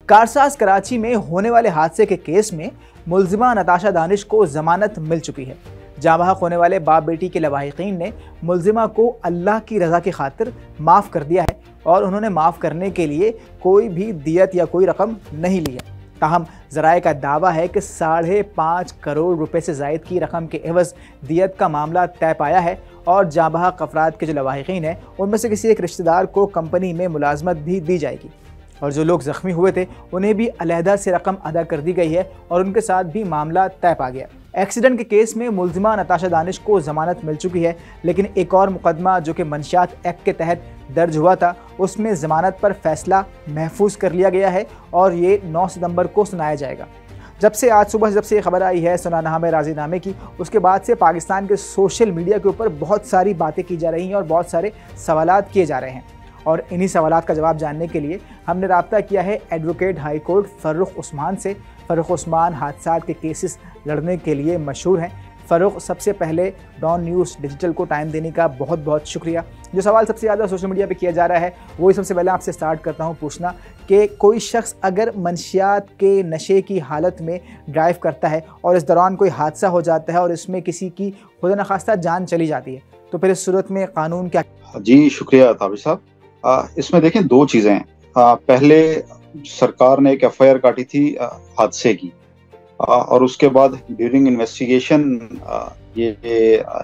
कारसाज कराची में होने वाले हादसे के केस में मुल्जिमा नताशा दानिश को जमानत मिल चुकी है। जाँ बहक होने वाले बाप बेटी के लवाहिकीन ने मुल्जिमा को अल्लाह की रज़ा की खातिर माफ़ कर दिया है और उन्होंने माफ़ करने के लिए कोई भी दियत या कोई रकम नहीं ली है। ताहम ज़राए का दावा है कि 5.5 करोड़ रुपए से ज़ायद की रकम के एवज़ दियत का मामला तय पाया है और जाँ बहक अफराद के जो लवाहिकीन हैं उनमें से किसी एक रिश्तेदार को कंपनी में मुलाजमत भी दी जाएगी और जो लोग ज़ख्मी हुए थे उन्हें भी अलहदा से रकम अदा कर दी गई है और उनके साथ भी मामला तय पा गया। एक्सीडेंट के केस में मुल्जिमा नताशा दानिश को ज़मानत मिल चुकी है, लेकिन एक और मुकदमा जो कि मंशियात एक्ट के तहत दर्ज हुआ था उसमें ज़मानत पर फैसला महफूज कर लिया गया है और ये 9 सितंबर को सुनाया जाएगा। जब से आज सुबह जब से ये खबर आई है सुनानामे राज़ीनामे की, उसके बाद से पाकिस्तान के सोशल मीडिया के ऊपर बहुत सारी बातें की जा रही हैं और बहुत सारे सवालात किए जा रहे हैं और इन्हीं सवालात का जवाब जानने के लिए हमने राब्ता किया है advocate high court Farrukh Usman से। फ़र्रुख उस्मान हादसात के केसेस लड़ने के लिए मशहूर हैं। फ़र्रुख, सबसे पहले डॉन न्यूज़ डिजिटल को टाइम देने का बहुत बहुत शुक्रिया। जो सवाल सबसे ज़्यादा सोशल मीडिया पे किया जा रहा है वही सबसे पहले आपसे स्टार्ट करता हूँ पूछना कि कोई शख्स अगर मंशियात के नशे की हालत में ड्राइव करता है और इस दौरान कोई हादसा हो जाता है और इसमें किसी की खुदा न खास्ता जान चली जाती है तो फिर इस सूरत में कानून क्या? जी शुक्रिया ताबिर साहब। इसमें देखें 2 चीज़ें हैं। पहले सरकार ने एक एफआईआर काटी थी हादसे की और उसके बाद ड्यूरिंग इन्वेस्टिगेशन ये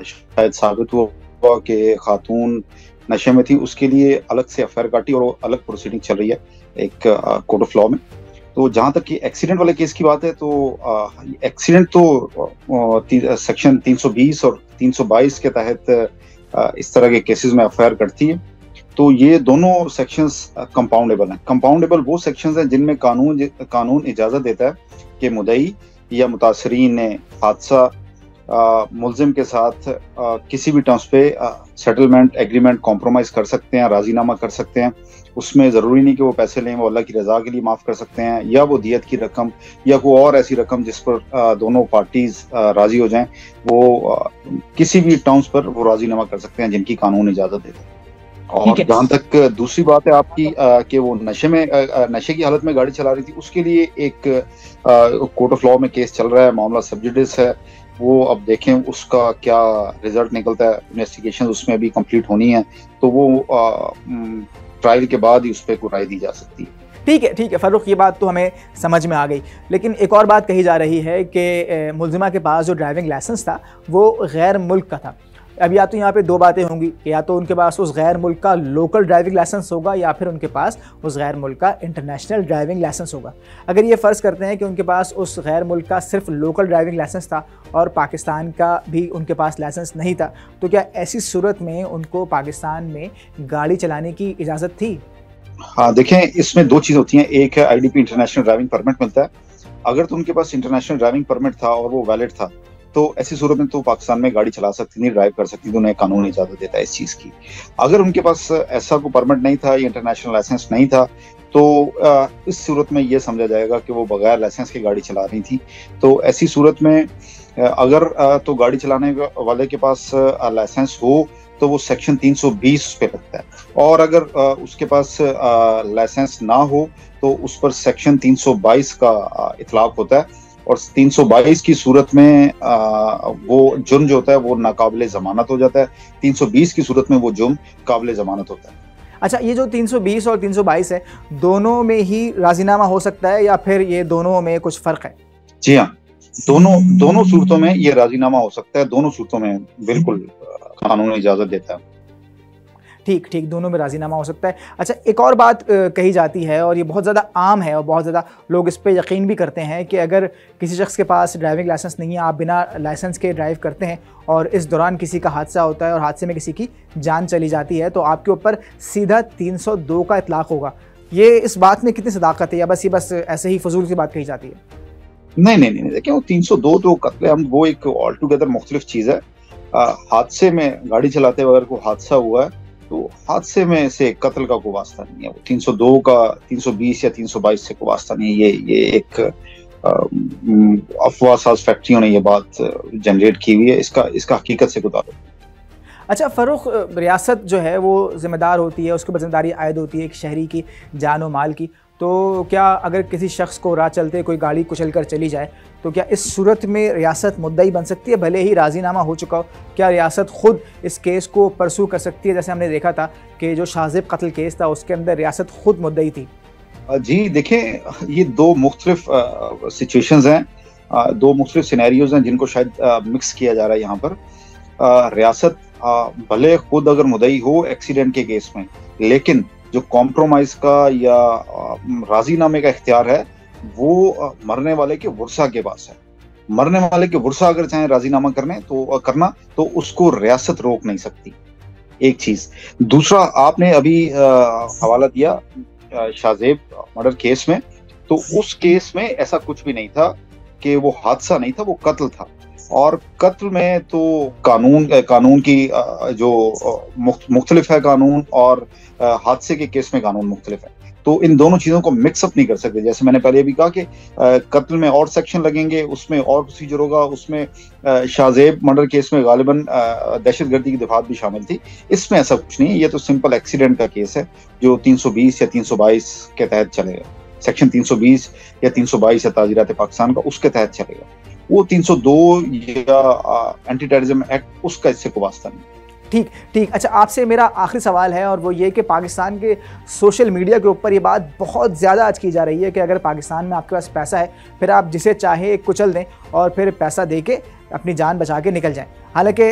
शायद साबित हुआ कि खातून नशे में थी, उसके लिए अलग से एफआईआर काटी और वो अलग प्रोसीडिंग चल रही है एक कोर्ट ऑफ लॉ में। तो जहाँ तक कि एक्सीडेंट वाले केस की बात है तो एक्सीडेंट तो सेक्शन 320 और 322 के तहत इस तरह के केसेस में एफआईआर करती है। तो ये दोनों सेक्शंस कंपाउंडेबल हैं। कंपाउंडेबल वो सेक्शंस हैं जिनमें कानून इजाज़त देता है कि मुद्दई या मुतासरीन ने हादसा मुल्जिम के साथ किसी भी टर्म्स पे सेटलमेंट एग्रीमेंट कॉम्प्रोमाइज़ कर सकते हैं, राजीनामा कर सकते हैं। उसमें ज़रूरी नहीं कि वो पैसे लें, वो अल्लाह की रज़ा के लिए माफ़ कर सकते हैं या वो दियत की रकम या कोई और ऐसी रकम जिस पर दोनों पार्टीज़ राज़ी हो जाएं, वो किसी भी टर्म्स पर वो राजीनामा कर सकते हैं जिनकी कानून इजाज़त देता है। और जहाँ तक दूसरी बात है आपकी कि वो नशे की हालत में गाड़ी चला रही थी, उसके लिए एक कोर्ट ऑफ लॉ में केस चल रहा है, मामला सब जुडिस है। वो अब देखें उसका क्या रिजल्ट निकलता है। इन्वेस्टिगेशन उसमें अभी कंप्लीट होनी है तो वो ट्रायल के बाद ही उस पर कोई राय दी जा सकती है। ठीक है फ़र्रुख, ये बात तो हमें समझ में आ गई, लेकिन एक और बात कही जा रही है कि मुल्जिमा के पास जो ड्राइविंग लाइसेंस था वो गैर मुल्क का था। अब या तो यहाँ पे 2 बातें होंगी, या तो उनके पास उस गैर मुल्क का लोकल ड्राइविंग लाइसेंस होगा या फिर उनके पास उस गैर मुल्क का इंटरनेशनल ड्राइविंग लाइसेंस होगा। अगर ये फ़र्ज़ करते हैं कि उनके पास उस गैर मुल्क का सिर्फ लोकल ड्राइविंग लाइसेंस था और पाकिस्तान का भी उनके पास लाइसेंस नहीं था, तो क्या ऐसी सूरत में उनको पाकिस्तान में गाड़ी चलाने की इजाज़त थी? हाँ देखें, इसमें 2 चीज़ होती हैं। एक है IDP इंटरनेशनल ड्राइविंग परमिट मिलता है। अगर तो उनके पास इंटरनेशनल ड्राइविंग परमिट था और वो वैलिड था तो ऐसी सूरत में तो पाकिस्तान में गाड़ी चला सकती थी, ड्राइव कर सकती थी, उन्हें कानून इजाज़त देता है इस चीज़ की। अगर उनके पास ऐसा कोई परमिट नहीं था या इंटरनेशनल लाइसेंस नहीं था तो इस सूरत में ये समझा जाएगा कि वो बगैर लाइसेंस की गाड़ी चला रही थी। तो ऐसी सूरत में अगर तो गाड़ी चलाने वाले के पास लाइसेंस हो तो वो सेक्शन 320 पे लगता है, और अगर उसके पास लाइसेंस ना हो तो उस पर सेक्शन 322 का इतलाक होता है और 322 की सूरत में वो जुर्म जो होता है वो नाकाबिले ज़मानत हो जाता है। 320 की सूरत में वो जुर्म काबिले ज़मानत होता है। अच्छा, ये जो 320 और 322 है, दोनों में ही राजीनामा हो सकता है या फिर ये दोनों में कुछ फ़र्क है? जी हाँ, दोनों सूरतों में ये राजीनामा हो सकता है। दोनों सूरतों में बिल्कुल कानून इजाज़त देता है। ठीक, दोनों में राजीनामा हो सकता है। अच्छा, एक और बात कही जाती है और ये बहुत ज़्यादा आम है और बहुत ज़्यादा लोग इस पे यकीन भी करते हैं कि अगर किसी शख्स के पास ड्राइविंग लाइसेंस नहीं है, आप बिना लाइसेंस के ड्राइव करते हैं और इस दौरान किसी का हादसा होता है और हादसे में किसी की जान चली जाती है तो आपके ऊपर सीधा 302 का इतलाक़ होगा। ये इस बात में कितनी सदाकत है या बस ऐसे ही फजूल सी बात कही जाती है? नहीं, देखिए वो 302 तो कत्ल-ए-आम वो एक ऑल टुगेदर मुख्तलिफ चीज़ है। हादसे में गाड़ी चलाते वक्त अगर कोई हादसा हुआ है तो हादसे में से कत्ल का कोई वास्ता नहीं है। वो 302 का 320 या 322 से कोई वास्ता नहीं है। ये एक अफवाह साज फैक्ट्रियों ने ये बात जनरेट की हुई है। इसका हकीकत से कोई ताल्लुक नहीं। अच्छा फ़र्रुख, रियासत जो है वो ज़िम्मेदार होती है, उसके ऊपर ज़िम्मेदारी आयद होती है एक शहरी की जान और माल की। तो क्या अगर किसी शख्स को राह चलते कोई गाड़ी कुचल कर चली जाए तो क्या इस सूरत में रियासत मुद्दई बन सकती है, भले ही राजीनामा हो चुका हो? क्या रियासत खुद इस केस को परसू कर सकती है, जैसे हमने देखा था कि जो शाहजेब कत्ल केस था उसके अंदर रियासत खुद मुद्दई थी? जी देखें, ये दो मुख्तलिफ सिचुएशंस हैं, दो मुख्तलिफ सिनेरियोज हैं जिनको शायद मिक्स किया जा रहा है यहाँ पर। रियासत भले खुद अगर मुद्दई हो एक्सीडेंट के केस में, लेकिन जो कॉम्प्रोमाइज का या राजीनामे का इख्तियार है वो मरने वाले के वर्सा के पास है। मरने वाले के वर्सा अगर चाहे राजीनामा करना तो उसको रियासत रोक नहीं सकती, एक चीज। दूसरा, आपने अभी हवाला दिया शाहजेब मर्डर केस में, तो उस केस में ऐसा कुछ भी नहीं था कि वो हादसा नहीं था, वो कत्ल था। और कत्ल में तो कानून की जो मुख्तलिफ है कानून, और हादसे के केस में कानून मुख्तलिफ है, तो इन दोनों चीजों को मिक्सअप नहीं कर सकते। जैसे मैंने पहले भी कहा कि कत्ल में और सेक्शन लगेंगे, उसमें और प्रोसीजर होगा, उसमें शाहजेब मर्डर केस में गालिबन दहशतगर्दी की दफात भी शामिल थी। इसमें ऐसा कुछ नहीं है, ये तो सिंपल एक्सीडेंट का केस है जो 320 या 322 के तहत चलेगा। सेक्शन 320 या 322 है ताजीरात पाकिस्तान का, उसके तहत चलेगा। वो 302 या एंटी टेररिज्म एक्ट, उसका इससे कोई वास्ता नहीं। ठीक। अच्छा, आपसे मेरा आखिरी सवाल है और वो ये कि पाकिस्तान के सोशल मीडिया के ऊपर ये बात बहुत ज़्यादा आज की जा रही है कि अगर पाकिस्तान में आपके पास पैसा है फिर आप जिसे चाहे कुचल दें और फिर पैसा दे के अपनी जान बचा के निकल जाएं। हालांकि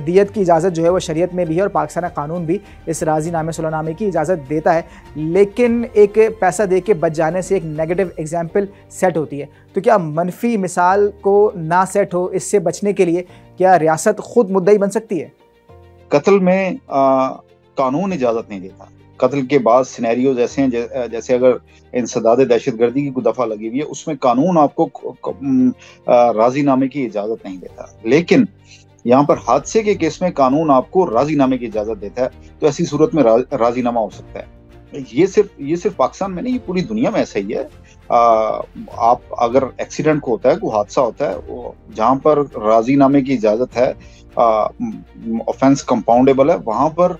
दियत की इजाज़त जो है वो शरीयत में भी है और पाकिस्तान का कानून भी इस राजीनामे सुलहनामे की इजाज़त देता है, लेकिन एक पैसा दे के बच जाने से एक नेगेटिव एग्जाम्पल सेट होती है। तो क्या मनफी मिसाल को ना सेट हो, इससे बचने के लिए क्या रियासत खुद मुद्दई बन सकती है? कत्ल में कानून इजाजत नहीं देता। कत्ल के बाद सिनेरियोज ऐसे हैं जैसे अगर इंसदाद दहशतगर्दी की कोई दफा लगी हुई है, उसमें कानून आपको राजीनामे की इजाजत नहीं देता, लेकिन यहाँ पर हादसे के केस में कानून आपको राजीनामे की इजाजत देता है। तो ऐसी सूरत में राजीनामा हो सकता है। ये सिर्फ पाकिस्तान में नहीं, ये पूरी दुनिया में ऐसा ही है। आप अगर एक्सीडेंट को होता है, कोई हादसा होता है, जहां पर राजीनामे की इजाजत है, ऑफेंस कंपाउंडेबल है, वहां पर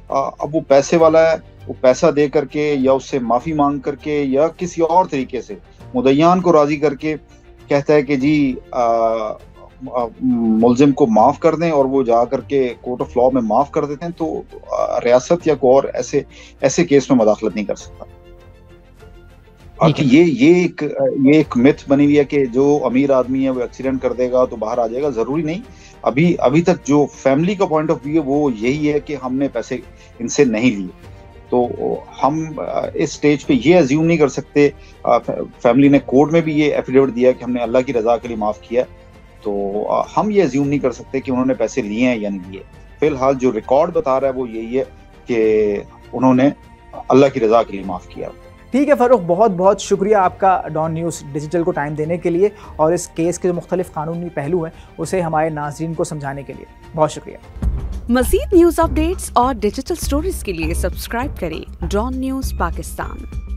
अब वो पैसे वाला है, वो पैसा दे करके या उससे माफी मांग करके या किसी और तरीके से मुद्दईयान को राजी करके कहता है कि जी मुल्जिम को माफ कर दें, और वो जा करके कोर्ट ऑफ लॉ में माफ कर देते हैं, तो रियासत या कोई और ऐसे केस में मदाखलत नहीं कर सकता। ये एक मिथ बनी हुई है कि जो अमीर आदमी है वो एक्सीडेंट कर देगा तो बाहर आ जाएगा, जरूरी नहीं। अभी तक जो फैमिली का पॉइंट ऑफ व्यू है वो यही है कि हमने पैसे इनसे नहीं लिए, तो हम इस स्टेज पे ये अज्यूम नहीं कर सकते। फैमिली ने कोर्ट में भी ये एफिडेविट दिया कि हमने अल्लाह की रजा के लिए माफ किया, तो हम ये अज्यूम नहीं कर सकते कि उन्होंने पैसे लिए हैं या नहीं लिए। फिलहाल जो रिकॉर्ड बता रहा है वो यही है कि उन्होंने अल्लाह की रजा के लिए माफ किया। ठीक है फ़ारूक, बहुत बहुत शुक्रिया आपका डॉन न्यूज़ डिजिटल को टाइम देने के लिए और इस केस के जो मुख्तलिफ कानूनी पहलू हैं उसे हमारे नाज़रीन को समझाने के लिए बहुत शुक्रिया। मज़ीद न्यूज़ अपडेट्स और डिजिटल स्टोरीज के लिए सब्सक्राइब करें डॉन न्यूज़ पाकिस्तान।